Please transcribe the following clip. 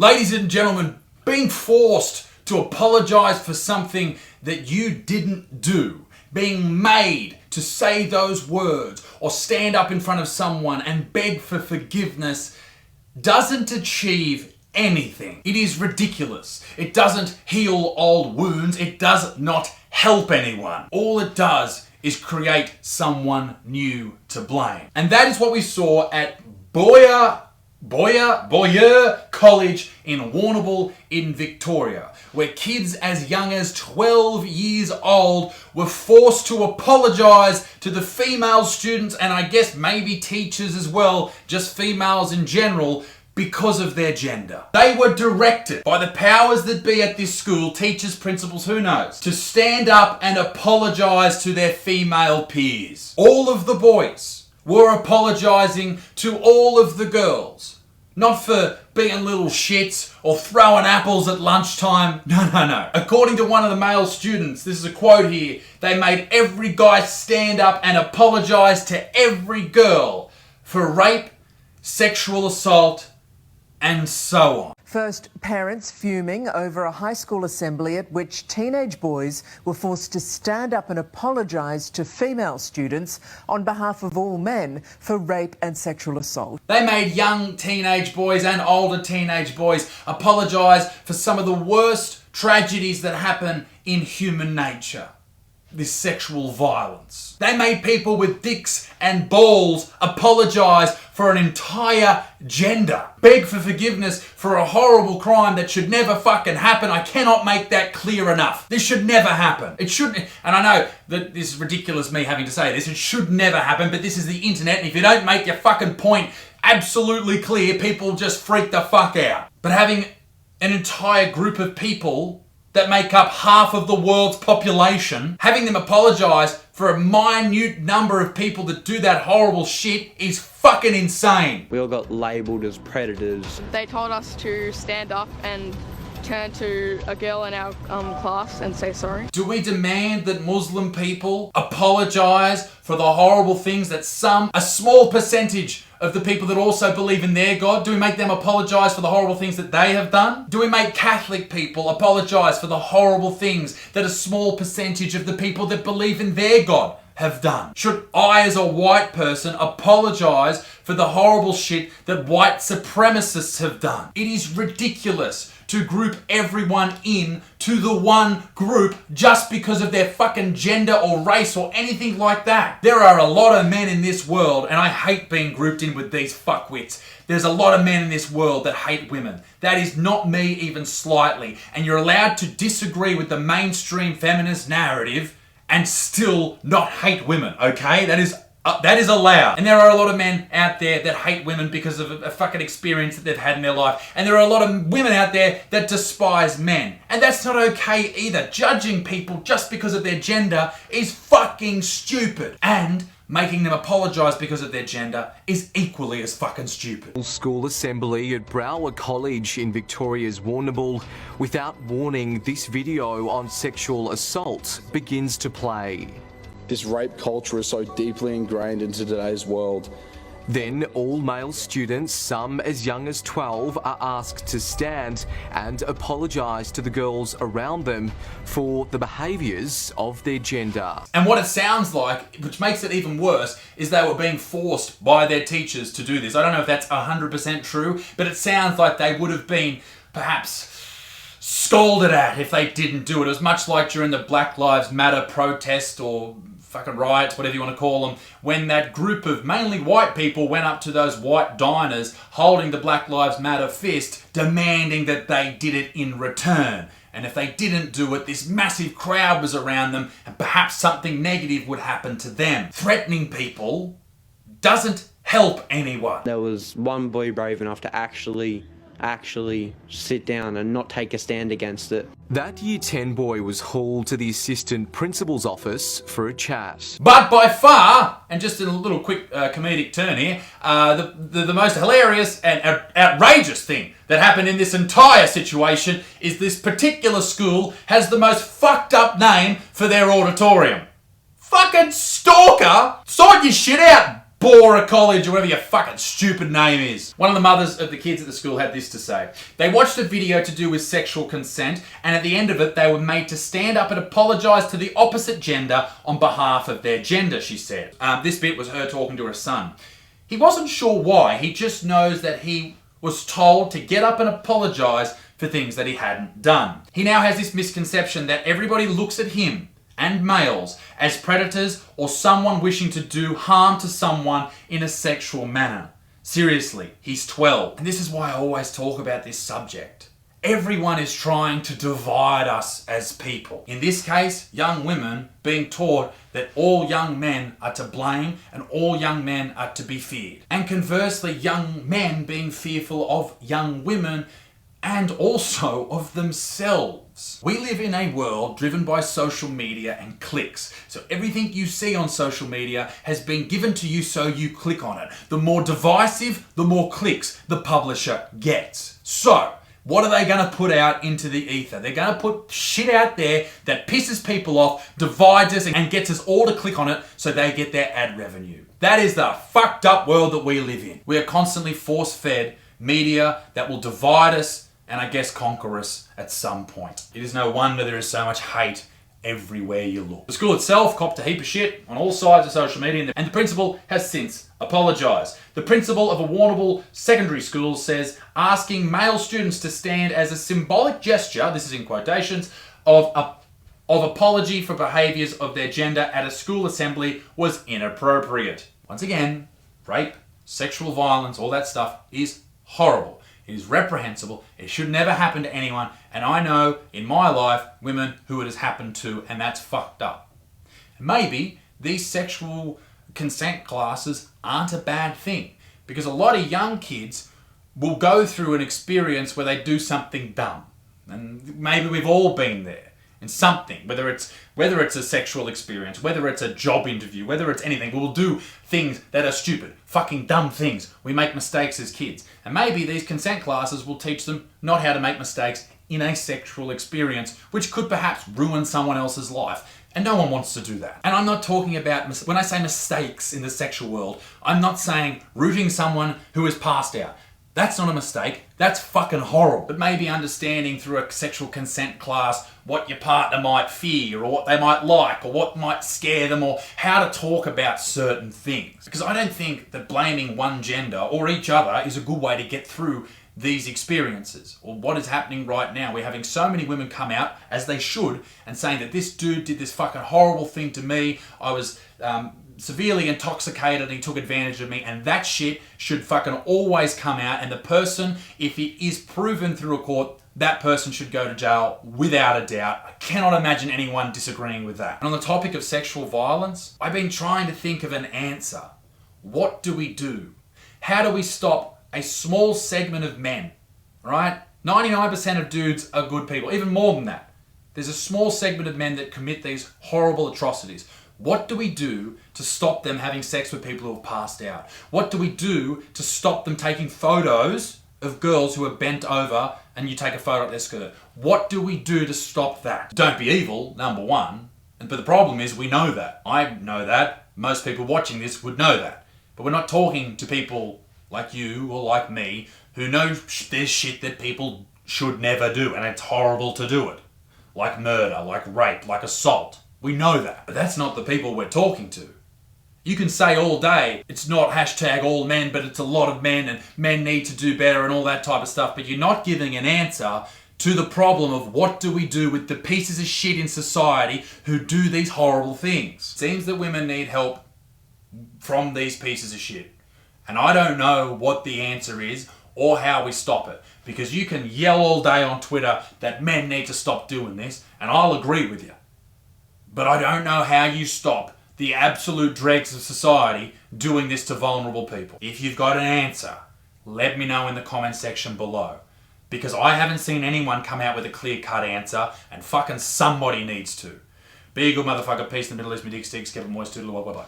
Ladies and gentlemen, being forced to apologise for something that you didn't do, being made to say those words or stand up in front of someone and beg for forgiveness doesn't achieve anything. It is ridiculous. It doesn't heal old wounds. It does not help anyone. All it does is create someone new to blame. And that is what we saw at Boyer College in Warrnambool in Victoria, where kids as young as 12 years old were forced to apologise to the female students, and I guess maybe teachers as well, just females in general, because of their gender. They were directed by the powers that be at this school, teachers, principals, who knows, to stand up and apologise to their female peers. All of the boys were apologising to all of the girls. Not for being little shits or throwing apples at lunchtime. No. According to one of the male students, this is a quote here, they made every guy stand up and apologise to every girl for rape, sexual assault, and so on. First, parents fuming over a high school assembly at which teenage boys were forced to stand up and apologise to female students on behalf of all men for rape and sexual assault. They made young teenage boys and older teenage boys apologise for some of the worst tragedies that happen in human nature. This sexual violence. They made people with dicks and balls apologise for an entire gender. Beg for forgiveness for a horrible crime that should never fucking happen. I cannot make that clear enough. This should never happen. It shouldn't, and I know that this is ridiculous me having to say this, it should never happen, but this is the internet, and if you don't make your fucking point absolutely clear, people just freak the fuck out. But having an entire group of people that make up half of the world's population, having them apologise for a minute number of people that do that horrible shit is fucking insane. We all got labelled as predators. They told us to stand up and turn to a girl in our class and say sorry. Do we demand that Muslim people apologise for the horrible things that a small percentage of the people that also believe in their God, do we make them apologise for the horrible things that they have done? Do we make Catholic people apologise for the horrible things that a small percentage of the people that believe in their God have done? Should I, as a white person, apologise for the horrible shit that white supremacists have done? It is ridiculous to group everyone in to the one group just because of their fucking gender or race or anything like that. There are a lot of men in this world, and I hate being grouped in with these fuckwits. There's a lot of men in this world that hate women. That is not me even slightly. And you're allowed to disagree with the mainstream feminist narrative and still not hate women, okay? That is allowed. And there are a lot of men out there that hate women because of a fucking experience that they've had in their life. And there are a lot of women out there that despise men. And that's not okay either. Judging people just because of their gender is fucking stupid. And making them apologise because of their gender is equally as fucking stupid. School assembly at Butterfield College in Victoria's Warrnambool. Without warning, this video on sexual assault begins to play. This rape culture is so deeply ingrained into today's world. Then all male students, some as young as 12, are asked to stand and apologise to the girls around them for the behaviours of their gender. And what it sounds like, which makes it even worse, is they were being forced by their teachers to do this. I don't know if that's 100% true, but it sounds like they would have been perhaps scolded at if they didn't do it. It was much like during the Black Lives Matter protest or fucking riots, whatever you want to call them, when that group of mainly white people went up to those white diners holding the Black Lives Matter fist, demanding that they did it in return. And if they didn't do it, this massive crowd was around them and perhaps something negative would happen to them. Threatening people doesn't help anyone. There was one boy brave enough to actually sit down and not take a stand against it. That Year 10 boy was hauled to the assistant principal's office for a chat. But by far, and just a little quick comedic turn here, the most hilarious and outrageous thing that happened in this entire situation is this particular school has the most fucked up name for their auditorium. Fucking stalker! Sort your shit out, Bora College or whatever your fucking stupid name is. One of the mothers of the kids at the school had this to say. They watched a video to do with sexual consent, and at the end of it they were made to stand up and apologise to the opposite gender on behalf of their gender, she said. This bit was her talking to her son. He wasn't sure why, he just knows that he was told to get up and apologise for things that he hadn't done. He now has this misconception that everybody looks at him and males as predators or someone wishing to do harm to someone in a sexual manner. Seriously, he's 12. And this is why I always talk about this subject. Everyone is trying to divide us as people. In this case, young women being taught that all young men are to blame and all young men are to be feared. And conversely, young men being fearful of young women and also of themselves. We live in a world driven by social media and clicks. So everything you see on social media has been given to you so you click on it. The more divisive, the more clicks the publisher gets. So, what are they going to put out into the ether? They're going to put shit out there that pisses people off, divides us, and gets us all to click on it so they get their ad revenue. That is the fucked up world that we live in. We are constantly force-fed media that will divide us and I guess conquer us at some point. It is no wonder there is so much hate everywhere you look. The school itself copped a heap of shit on all sides of social media, and the principal has since apologised. The principal of a Warrnambool secondary school says asking male students to stand as a symbolic gesture, this is in quotations, of apology for behaviours of their gender at a school assembly was inappropriate. Once again, rape, sexual violence, all that stuff is horrible. It is reprehensible. It should never happen to anyone. And I know in my life women who it has happened to, and that's fucked up. Maybe these sexual consent classes aren't a bad thing, because a lot of young kids will go through an experience where they do something dumb. And maybe we've all been there. In something, whether it's a sexual experience, whether it's a job interview, whether it's anything, we'll do things that are stupid, fucking dumb things. We make mistakes as kids. And maybe these consent classes will teach them not how to make mistakes in a sexual experience, which could perhaps ruin someone else's life. And no one wants to do that. And I'm not talking about, when I say mistakes in the sexual world, I'm not saying rooting someone who is passed out. That's not a mistake. That's fucking horrible. But maybe understanding through a sexual consent class what your partner might fear or what they might like or what might scare them or how to talk about certain things. Because I don't think that blaming one gender or each other is a good way to get through these experiences. Or what is happening right now. We're having so many women come out, as they should, and saying that this dude did this fucking horrible thing to me. I was severely intoxicated and he took advantage of me, and that shit should fucking always come out, and the person, if it is proven through a court, that person should go to jail without a doubt. I cannot imagine anyone disagreeing with that. And on the topic of sexual violence, I've been trying to think of an answer. What do we do? How do we stop a small segment of men, right? 99% of dudes are good people, even more than that. There's a small segment of men that commit these horrible atrocities. What do we do to stop them having sex with people who have passed out? What do we do to stop them taking photos of girls who are bent over and you take a photo of their skirt? What do we do to stop that? Don't be evil, number one. But the problem is we know that. I know that. Most people watching this would know that. But we're not talking to people like you or like me who know there's shit that people should never do, and it's horrible to do it. Like murder, like rape, like assault. We know that, but that's not the people we're talking to. You can say all day, it's not hashtag all men, but it's a lot of men and men need to do better and all that type of stuff, but you're not giving an answer to the problem of what do we do with the pieces of shit in society who do these horrible things. It seems that women need help from these pieces of shit. And I don't know what the answer is or how we stop it, because you can yell all day on Twitter that men need to stop doing this, and I'll agree with you. But I don't know how you stop the absolute dregs of society doing this to vulnerable people. If you've got an answer, let me know in the comment section below. Because I haven't seen anyone come out with a clear-cut answer, and fucking somebody needs to. Be a good motherfucker. Peace in the Middle East. Me dick sticks. Keep it moist. Toodle. Bye bye.